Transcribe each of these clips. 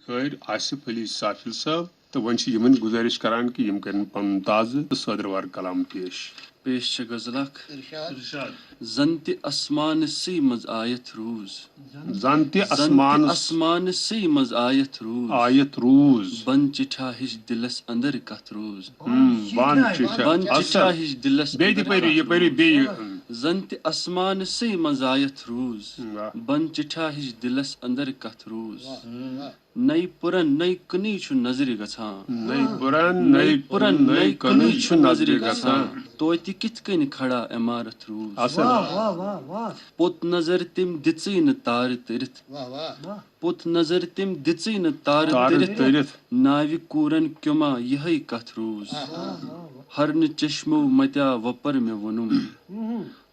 हर आसिफ अली साफिल साहब तो one Yemen गुजारिश करान कि यम करें पन ताज़ सदरवार कलाम पेश गजलक जंत आसमान से मज आयत रूज जानते आसमान से मज आयत रूज बन चिठा हिज दिलस अंदर कथ रोज बन चिठा हिज दिलस बे जंत आसमान से मज आयत रूज बन चिठा हिज दिलस अंदर कथ रोज नई पुरन नई कनी छु नजर गछान नई पुरन नई कनी छु नजर गछान तोति कित कन खड़ा इमारत रूज पोत नजर तिम दिचै न तार तरित पोत नजर तिम दिचै न तार तरित नावि कूरन क्युमा यही कथ रूज हरन चश्मो मत्या वपर में वनुम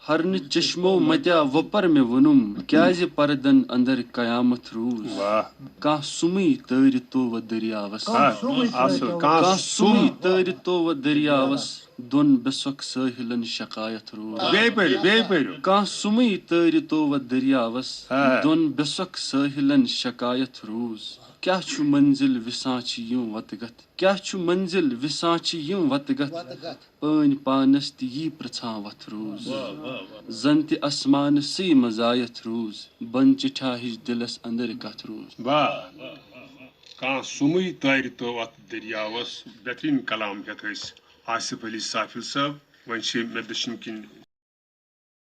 हरन चश्मो मत्या वपर में वनुम क्याज परदन अंदर कयामत रूज का सुमी तैर तो व दरियावस का सुमी तैर तो व दरियावस दोन बेसक साहिलन शकायत रूज का सुमी तैर तो व दरियावस दोन बेसक साहिलन शकायत रूज क्या छु मंजिल विसाची यूं वतगत क्या छु मंजिल विसाची यूं वतगत पन पानस ती प्रछा वथ रूज जंत आसमान से मजायत रूज बन चिठा हिज दिलस अंदर कथ रूज का सुमुई तैर तो वत दरियावस बेहतरीन कलाम हेत आसिफ अली साफिल साहब वन मे दशम किन